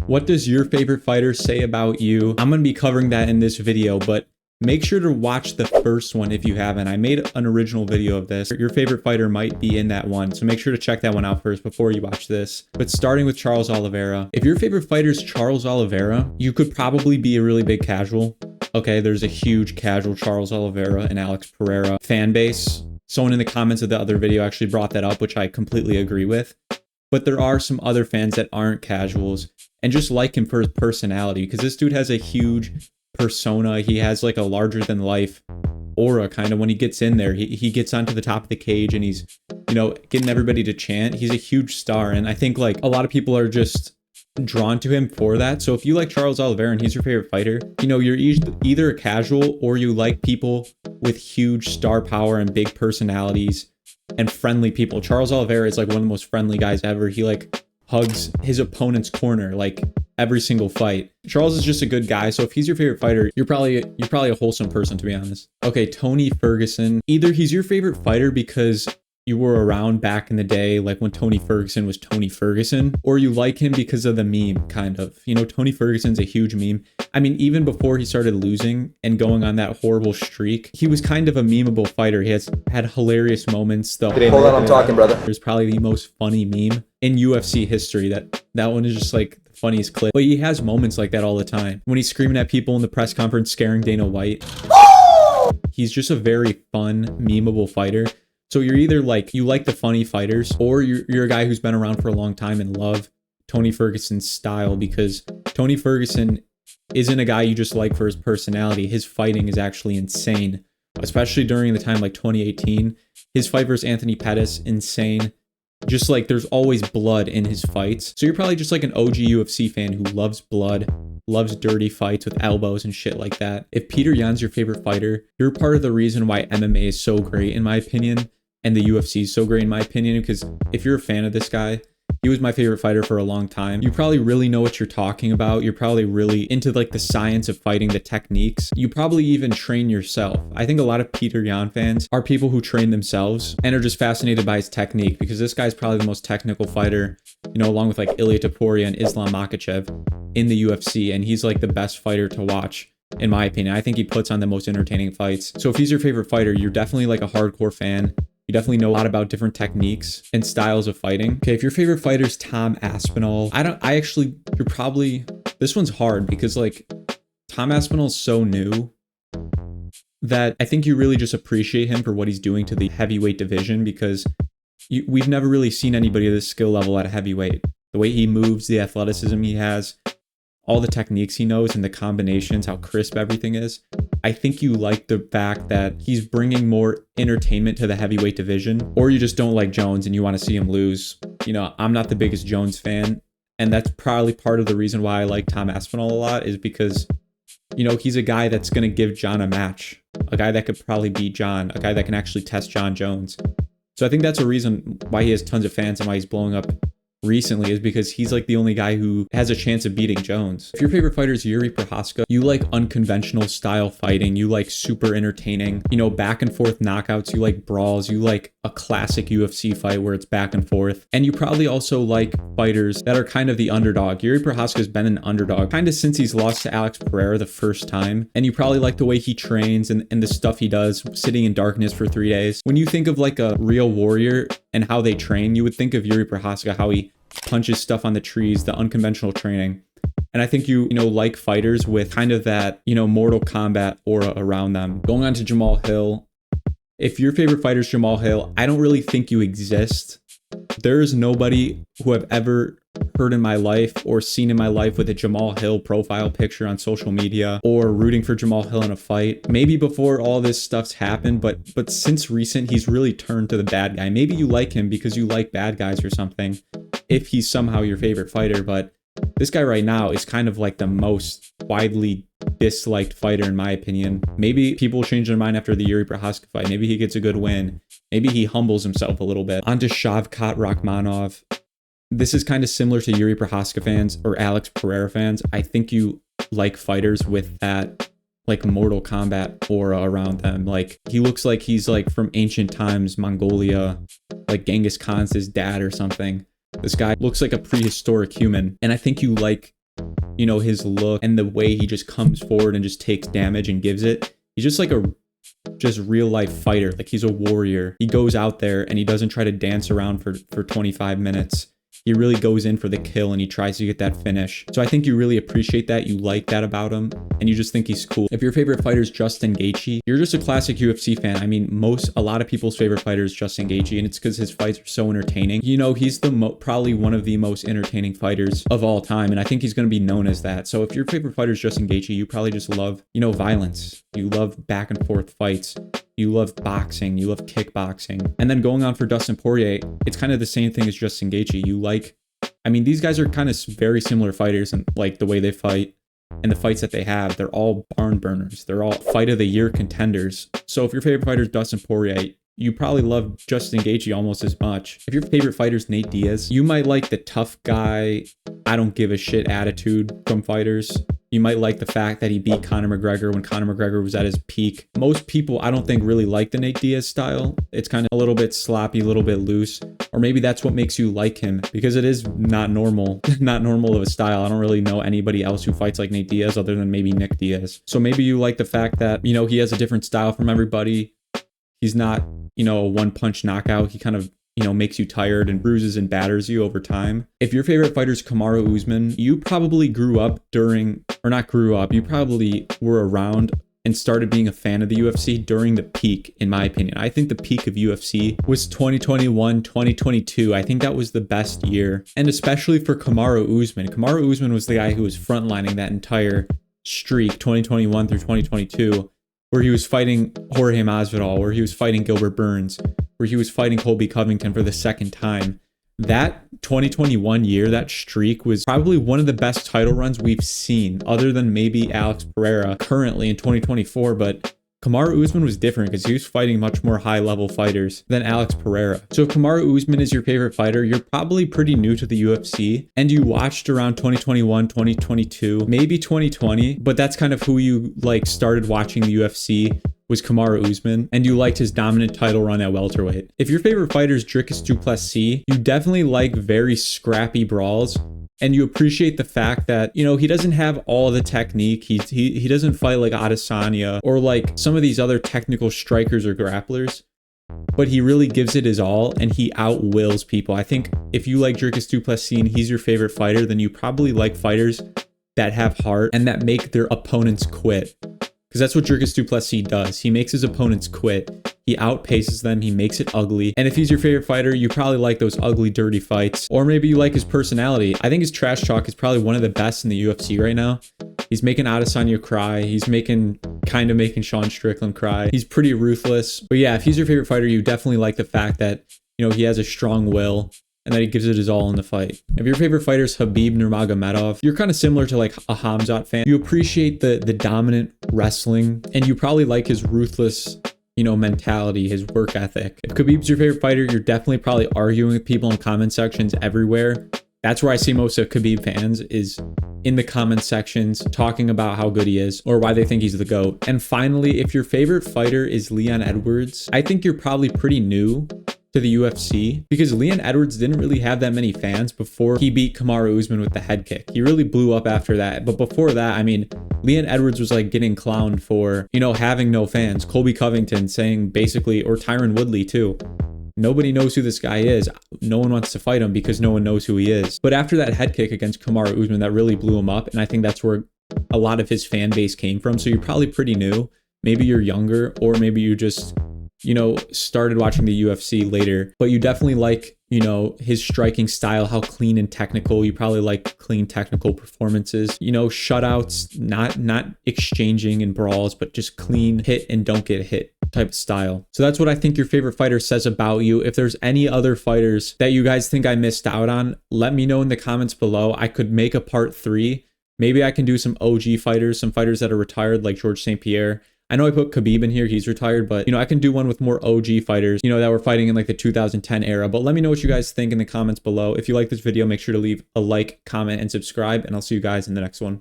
What does your favorite fighter say about you? I'm going to be covering that in this video, but make sure to watch the first one if you haven't. I made an original video of this. Your favorite fighter might be in that one, so make sure to check that one out first before you watch this. But starting with Charles Oliveira. If your favorite fighter is Charles Oliveira, you could probably be a really big casual. Okay, there's a huge casual Charles Oliveira and Alex Pereira fan base. Someone in the comments of the other video actually brought that up, which I completely agree with. But there are some other fans that aren't casuals and just like him for his personality, because this dude has a huge persona. He has like a larger than life aura kind of. When he gets in there, he gets onto the top of the cage and he's, you know, getting everybody to chant. He's a huge star, and I think like a lot of people are just drawn to him for that. So if you like Charles Oliveira and he's your favorite fighter, you know, you're either a casual or you like people with huge star power and big personalities and friendly people. Charles Oliveira is like one of the most friendly guys ever. He like hugs his opponent's corner like every single fight. Charles is just a good guy. So if he's your favorite fighter, you're probably a wholesome person, to be honest. Okay, Tony Ferguson. Either he's your favorite fighter because you were around back in the day, like when Tony Ferguson was Tony Ferguson, or you like him because of the meme, kind of. You know, Tony Ferguson's a huge meme. I mean, even before he started losing and going on that horrible streak, he was kind of a memeable fighter. He had hilarious moments. Hold on, I'm talking, brother. There's probably the most funny meme in UFC history. That one is just like the funniest clip. But he has moments like that all the time. When he's screaming at people in the press conference, scaring Dana White. He's just a very fun, memeable fighter. So you're either like, you like the funny fighters, or you're a guy who's been around for a long time and love Tony Ferguson's style, because Tony Ferguson isn't a guy you just like for his personality. His fighting is actually insane, especially during the time like 2018. His fight versus Anthony Pettis, insane. Just like there's always blood in his fights. So you're probably just like an OG UFC fan who loves blood, loves dirty fights with elbows and shit like that. If Petr Yan's your favorite fighter, you're part of the reason why MMA is so great, in my opinion, and the UFC is so great, in my opinion, because if you're a fan of this guy, he was my favorite fighter for a long time. You probably really know what you're talking about. You're probably really into like the science of fighting, the techniques. You probably even train yourself. I think a lot of Petr Yan fans are people who train themselves and are just fascinated by his technique, because this guy's probably the most technical fighter, you know, along with like Ilia Topuria and Islam Makhachev in the UFC. And he's like the best fighter to watch, in my opinion. I think he puts on the most entertaining fights. So if he's your favorite fighter, you're definitely like a hardcore fan. You definitely know a lot about different techniques and styles of fighting. Okay, if your favorite fighter is Tom Aspinall, this one's hard because like Tom Aspinall is so new that I think you really just appreciate him for what he's doing to the heavyweight division, because we've never really seen anybody of this skill level at a heavyweight. The way he moves, the athleticism he has, all the techniques he knows and the combinations, how crisp everything is. I think you like the fact that he's bringing more entertainment to the heavyweight division, or you just don't like Jones and you want to see him lose. You know, I'm not the biggest Jones fan, and that's probably part of the reason why I like Tom Aspinall a lot, is because, you know, he's a guy that's going to give John a match, a guy that could probably beat John, a guy that can actually test John Jones. So I think that's a reason why he has tons of fans and why he's blowing up recently, is because he's like the only guy who has a chance of beating Jones. If your favorite fighter is Jiri Prochazka, you like unconventional style fighting, you like super entertaining, you know, back and forth knockouts, you like brawls, you like a classic UFC fight where it's back and forth. And you probably also like fighters that are kind of the underdog. Jiri Prochazka has been an underdog kind of since he's lost to Alex Pereira the first time. And you probably like the way he trains and the stuff he does, sitting in darkness for 3 days. When you think of like a real warrior and how they train, you would think of Jiri Prochazka, how he punches stuff on the trees, the unconventional training. And I think you know, like fighters with kind of that, you know, Mortal Kombat aura around them. Going on to Jamahal Hill. If your favorite fighter is Jamahal Hill, I don't really think you exist. There is nobody who I've ever heard in my life or seen in my life with a Jamahal Hill profile picture on social media or rooting for Jamahal Hill in a fight. Maybe before all this stuff's happened, but since recent, he's really turned to the bad guy. Maybe you like him because you like bad guys or something, if he's somehow your favorite fighter. But this guy right now is kind of like the most widely disliked fighter, in my opinion. Maybe people change their mind after the Jiri Prochazka fight. Maybe he gets a good win. Maybe he humbles himself a little bit. On to Shavkat Rakhmonov. This is kind of similar to Jiri Prochazka fans or Alex Pereira fans. I think you like fighters with that like Mortal Kombat aura around them. Like he looks like he's like from ancient times, Mongolia, like Genghis Khan's his dad or something. This guy looks like a prehistoric human. And I think you like you know, his look and the way he just comes forward and just takes damage and gives it. He's just like a just real life fighter. Like, he's a warrior. He goes out there and he doesn't try to dance around for 25 minutes. He really goes in for the kill and he tries to get that finish. So I think you really appreciate that. You like that about him and you just think he's cool. If your favorite fighter is Justin Gaethje, you're just a classic UFC fan. I mean, a lot of people's favorite fighter is Justin Gaethje, and it's because his fights are so entertaining. You know, he's probably one of the most entertaining fighters of all time, and I think he's going to be known as that. So if your favorite fighter is Justin Gaethje, you probably just love, you know, violence. You love back and forth fights. You love boxing, you love kickboxing. And then going on for Dustin Poirier, it's kind of the same thing as Justin Gaethje. You like, I mean, these guys are kind of very similar fighters and like the way they fight and the fights that they have. They're all barn burners. They're all fight of the year contenders. So if your favorite fighter is Dustin Poirier, you probably love Justin Gaethje almost as much. If your favorite fighter is Nate Diaz, you might like the tough guy, I don't give a shit attitude from fighters. You might like the fact that he beat Conor McGregor when Conor McGregor was at his peak. Most people, I don't think, really like the Nate Diaz style. It's kind of a little bit sloppy, a little bit loose. Or maybe that's what makes you like him, because it is not normal of a style. I don't really know anybody else who fights like Nate Diaz other than maybe Nick Diaz. So maybe you like the fact that, you know, he has a different style from everybody. He's not, you know, a one-punch knockout. He kind of, you know, makes you tired and bruises and batters you over time. If your favorite fighter is Kamaru Usman, you probably you probably were around and started being a fan of the UFC during the peak, in my opinion. I think the peak of UFC was 2021, 2022. I think that was the best year. And especially for Kamaru Usman. Kamaru Usman was the guy who was frontlining that entire streak, 2021 through 2022, where he was fighting Jorge Masvidal, where he was fighting Gilbert Burns, where he was fighting Colby Covington for the second time. That 2021 year, that streak was probably one of the best title runs we've seen, other than maybe Alex Pereira currently in 2024. But Kamaru Usman was different because he was fighting much more high-level fighters than Alex Pereira. So if Kamaru Usman is your favorite fighter, you're probably pretty new to the UFC, and you watched around 2021, 2022, maybe 2020, but that's kind of who you like started watching the UFC, was Kamaru Usman, and you liked his dominant title run at welterweight. If your favorite fighter is Dricus Du Plessis, you definitely like very scrappy brawls, and you appreciate the fact that, you know, he doesn't have all the technique. He doesn't fight like Adesanya or like some of these other technical strikers or grapplers, but he really gives it his all and he outwills people. I think if you like Dricus Du Plessis and he's your favorite fighter, then you probably like fighters that have heart and that make their opponents quit. Because that's what Dricus Du Plessis does. He makes his opponents quit. He outpaces them. He makes it ugly. And if he's your favorite fighter, you probably like those ugly, dirty fights. Or maybe you like his personality. I think his trash talk is probably one of the best in the UFC right now. He's making Adesanya cry. He's making Sean Strickland cry. He's pretty ruthless. But yeah, if he's your favorite fighter, you definitely like the fact that, you know, he has a strong will and that he gives it his all in the fight. If your favorite fighter is Khabib Nurmagomedov, you're kind of similar to like a Hamzat fan. You appreciate the dominant wrestling, and you probably like his ruthless, you know, mentality, his work ethic. If Khabib's your favorite fighter, you're definitely probably arguing with people in comment sections everywhere. That's where I see most of Khabib fans, is in the comment sections talking about how good he is or why they think he's the GOAT. And finally, if your favorite fighter is Leon Edwards, I think you're probably pretty new to the UFC, because Leon Edwards didn't really have that many fans before he beat Kamaru Usman with the head kick. He really blew up after that. But before that, I mean, Leon Edwards was like getting clowned for, you know, having no fans. Colby Covington saying basically, or Tyron Woodley too, nobody knows who this guy is. No one wants to fight him because no one knows who he is. But after that head kick against Kamaru Usman, that really blew him up. And I think that's where a lot of his fan base came from. So you're probably pretty new. Maybe you're younger, or maybe you just, you know, started watching the UFC later, but you definitely like, you know, his striking style, how clean and technical. You probably like clean technical performances, you know, shutouts, not exchanging in brawls, but just clean hit and don't get hit type of style. So that's what I think your favorite fighter says about you. If there's any other fighters that you guys think I missed out on, let me know in the comments below. I could make a part 3. Maybe I can do some OG fighters, some fighters that are retired like Georges St-Pierre. I know I put Khabib in here, he's retired, but, you know, I can do one with more OG fighters, you know, that were fighting in like the 2010 era. But let me know what you guys think in the comments below. If you like this video, make sure to leave a like, comment, and subscribe, and I'll see you guys in the next one.